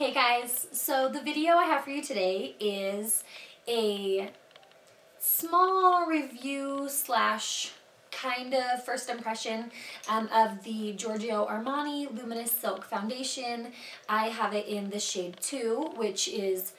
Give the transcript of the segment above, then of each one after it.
Hey guys, so the video I have for you today is a small review slash kind of first impression of the Giorgio Armani Luminous Silk Foundation. I have it in the shade 2, which is,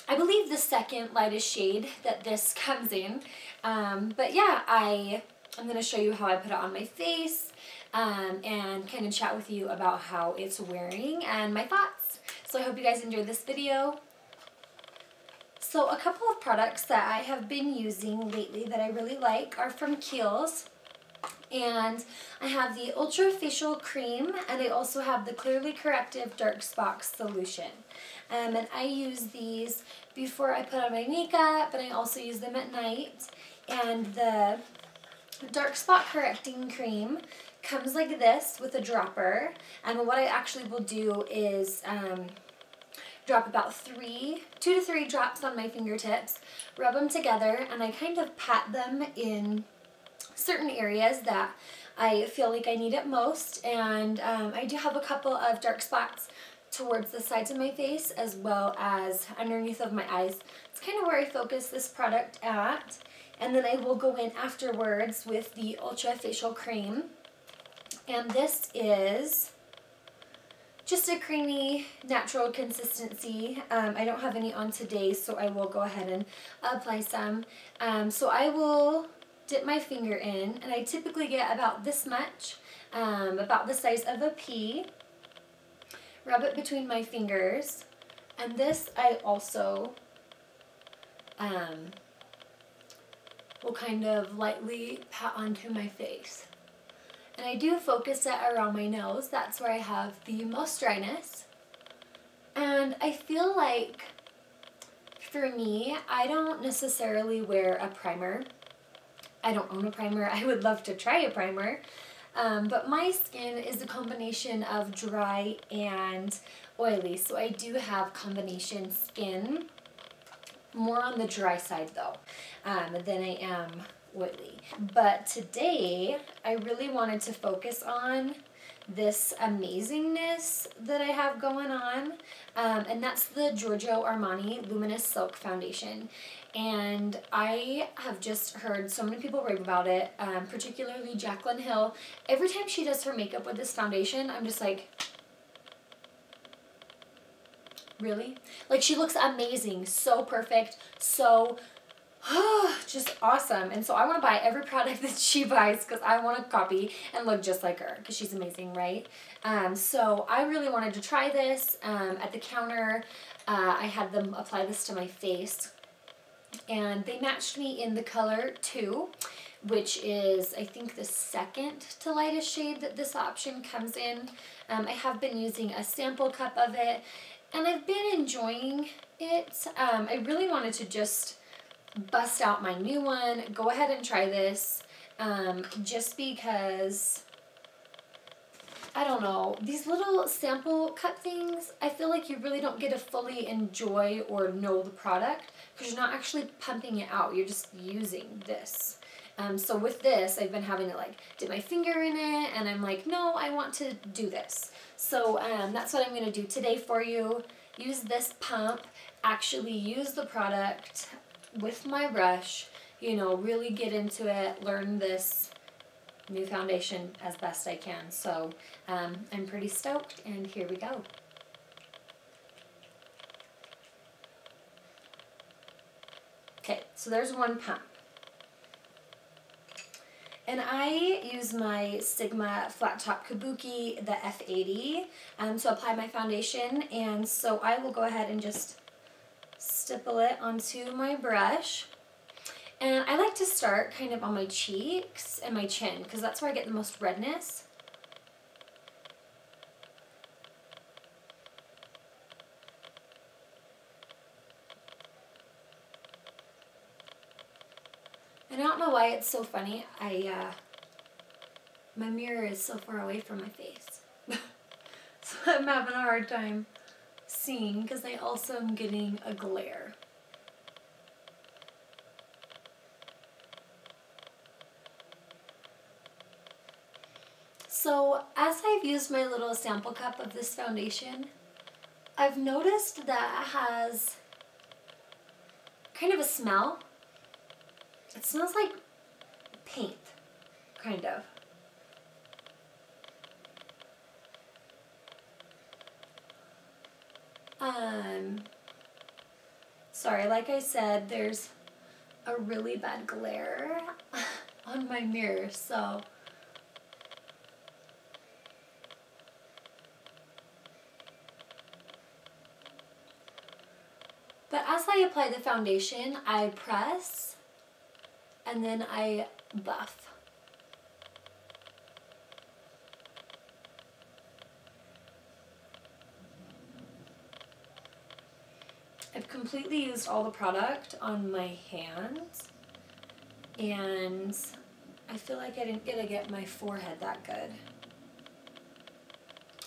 I believe, the second lightest shade that this comes in. But yeah, I'm going to show you how I put it on my face and kind of chat with you about how it's wearing and my thoughts. So I hope you guys enjoyed this video. So a couple of products that I have been using lately that I really like are from Kiehl's. And I have the Ultra Facial Cream, and I also have the Clearly Corrective Dark Spot Solution. And I use these before I put on my makeup, but I also use them at night. And the Dark Spot Correcting Cream comes like this with a dropper. And what I actually will do is drop about 2 to 3 drops on my fingertips, rub them together, and I kind of pat them in certain areas that I feel like I need it most. And I do have a couple of dark spots towards the sides of my face as well as underneath of my eyes. It's kind of where I focus this product at. And then I will go in afterwards with the Ultra Facial Cream. And this is just a creamy, natural consistency. I don't have any on today, so I will go ahead and apply some. So I will dip my finger in, and I typically get about this much, about the size of a pea. Rub it between my fingers, and this I also will kind of lightly pat onto my face. And I do focus it around my nose. That's where I have the most dryness. And I feel like, for me, I don't necessarily wear a primer. I don't own a primer. I would love to try a primer. But my skin is a combination of dry and oily. So I do have combination skin. More on the dry side though, than I am oily. But today I really wanted to focus on this amazingness that I have going on, and that's the Giorgio Armani Luminous Silk Foundation. And I have just heard so many people rave about it, particularly Jaclyn Hill. Every time she does her makeup with this foundation, I'm just like, really? Like, she looks amazing, so perfect, so just awesome. And so I want to buy every product that she buys because I want to copy and look just like her because she's amazing, right? So I really wanted to try this at the counter. I had them apply this to my face, and they matched me in the color 2, which is, I think, the second to lightest shade that this option comes in. I have been using a sample cup of it, and I've been enjoying it. I really wanted to just bust out my new one, go ahead and try this, just because, I don't know, these little sample cup things, I feel like you really don't get to fully enjoy or know the product because you're not actually pumping it out, you're just using this. So with this, I've been having to like dip my finger in it, and I'm like, no, I want to do this. So that's what I'm going to do today for you. Use this pump, actually use the product with my brush, you know, really get into it, learn this new foundation as best I can. So I'm pretty stoked, and here we go. Okay, so there's one pump. And I use my Sigma Flat Top Kabuki, the F80, to apply my foundation. And so I will go ahead and just stipple it onto my brush. And I like to start kind of on my cheeks and my chin because that's where I get the most redness. And I don't know why it's so funny. My mirror is so far away from my face. So I'm having a hard time seeing because I also am getting a glare. So as I've used my little sample cup of this foundation, I've noticed that it has kind of a smell. It smells like paint, kind of. Sorry, like I said, there's a really bad glare on my mirror, so. But as I apply the foundation, I press and then I buff. I've completely used all the product on my hands, and I feel like I didn't get my forehead that good.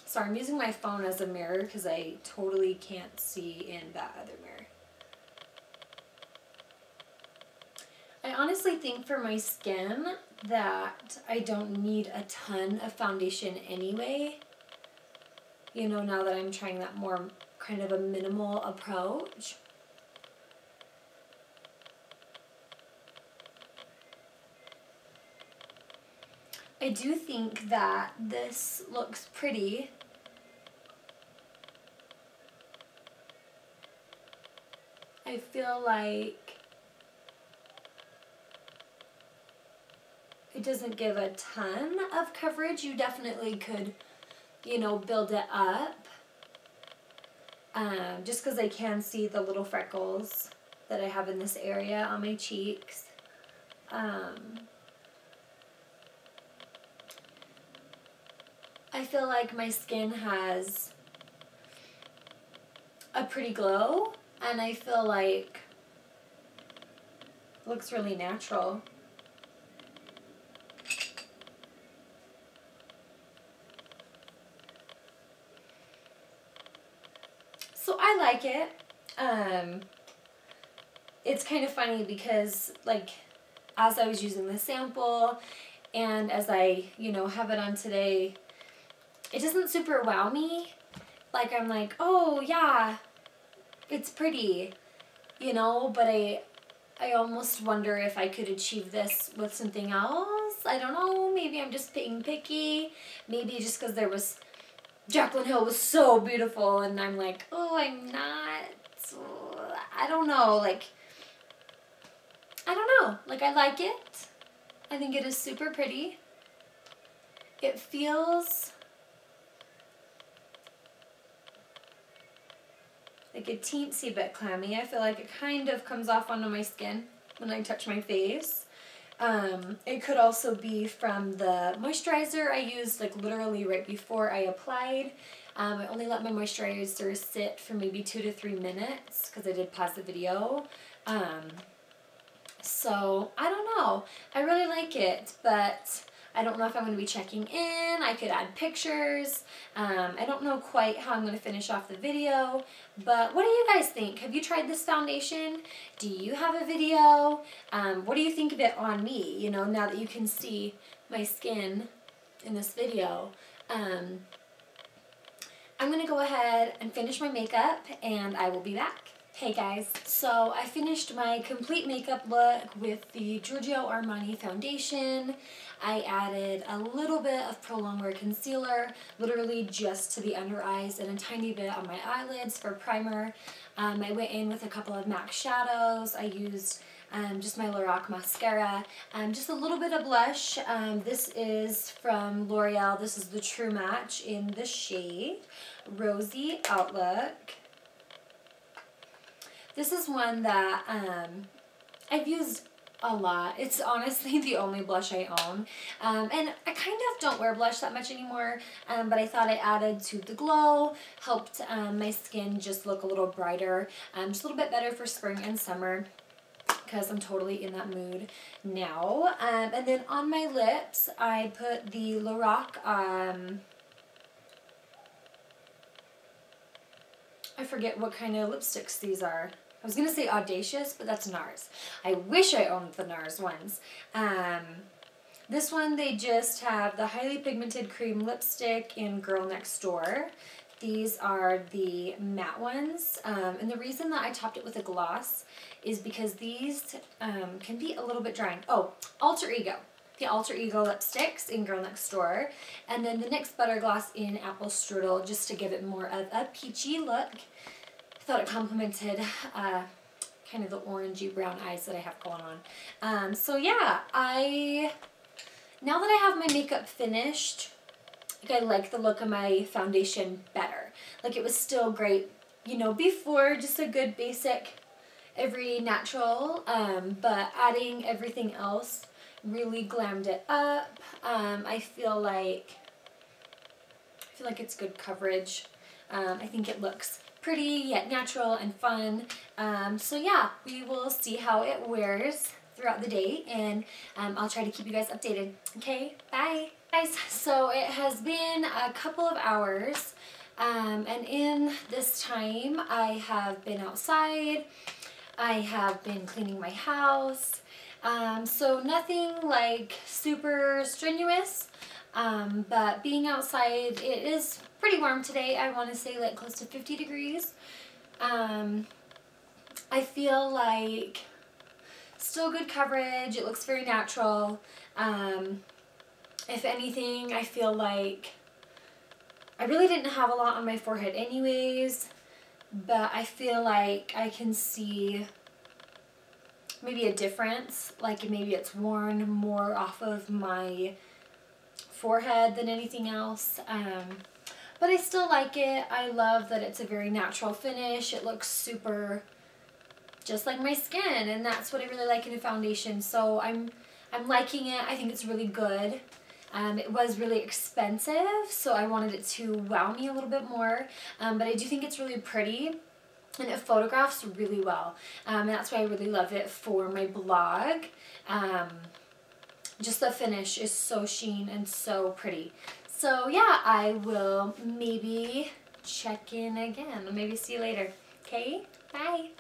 Sorry, I'm using my phone as a mirror because I totally can't see in that other mirror. I honestly think for my skin that I don't need a ton of foundation anyway. You know, now that I'm trying that more kind of a minimal approach. I do think that this looks pretty. I feel like it doesn't give a ton of coverage. You definitely could, you know, build it up. Just because I can see the little freckles that I have in this area on my cheeks. I feel like my skin has a pretty glow, and I feel like it looks really natural. So I like it. It's kind of funny because, like, as I was using the sample and as I, you know, have it on today, it doesn't super wow me. Like, I'm like, oh yeah, it's pretty, you know, but I almost wonder if I could achieve this with something else. I don't know, maybe I'm just being picky. Maybe just because there was, Jaclyn Hill was so beautiful, and I'm like, oh, I'm not, I don't know, like, I don't know. Like, I like it. I think it is super pretty. It feels like a teensy bit clammy. I feel like it kind of comes off onto my skin when I touch my face. It could also be from the moisturizer I used, like, literally right before I applied. I only let my moisturizer sit for maybe 2 to 3 minutes because I did pause the video. So, I don't know. I really like it, but I don't know if I'm going to be checking in. I could add pictures. I don't know quite how I'm going to finish off the video, but what do you guys think? Have you tried this foundation? Do you have a video? What do you think of it on me, you know, now that you can see my skin in this video? I'm going to go ahead and finish my makeup, and I will be back. Hey guys, so I finished my complete makeup look with the Giorgio Armani foundation. I added a little bit of Prolong Wear concealer, literally just to the under eyes, and a tiny bit on my eyelids for primer. I went in with a couple of MAC shadows. I used just my Lorac mascara, just a little bit of blush. This is from L'Oreal. This is the True Match in the shade Rosy Outlook. This is one that I've used a lot. It's honestly the only blush I own. And I kind of don't wear blush that much anymore, but I thought it added to the glow, helped my skin just look a little brighter, just a little bit better for spring and summer, because I'm totally in that mood now. And then on my lips, I put the Lorac, I forget what kind of lipsticks these are. I was going to say Audacious, but that's NARS. I wish I owned the NARS ones. This one, they just have the Highly Pigmented Cream Lipstick in Girl Next Door. These are the matte ones, and the reason that I topped it with a gloss is because these can be a little bit drying. Oh, Alter Ego. The Alter Ego lipsticks in Girl Next Door, and then the NYX Butter Gloss in Apple Strudel, just to give it more of a peachy look. I thought it complemented kind of the orangey brown eyes that I have going on. So yeah, now that I have my makeup finished, like, I like the look of my foundation better. Like, it was still great, you know, before, just a good basic every natural, but adding everything else really glammed it up. I feel like it's good coverage. I think it looks pretty yet natural and fun. So yeah, we will see how it wears throughout the day, and I'll try to keep you guys updated. Okay, bye. Guys, so it has been a couple of hours, and in this time I have been outside, I have been cleaning my house, so nothing like super strenuous, but being outside, it is pretty warm today. I want to say like close to 50 degrees. I feel like still good coverage. It looks very natural. If anything, I feel like I really didn't have a lot on my forehead anyways, but I feel like I can see maybe a difference, like maybe it's worn more off of my forehead than anything else, but I still like it. I love that it's a very natural finish. It looks super just like my skin, and that's what I really like in a foundation, so I'm liking it. I think it's really good. It was really expensive, so I wanted it to wow me a little bit more, but I do think it's really pretty, and it photographs really well, and that's why I really love it for my blog. Just the finish is so sheen and so pretty. So yeah, I will maybe check in again. Maybe see you later. Okay, bye.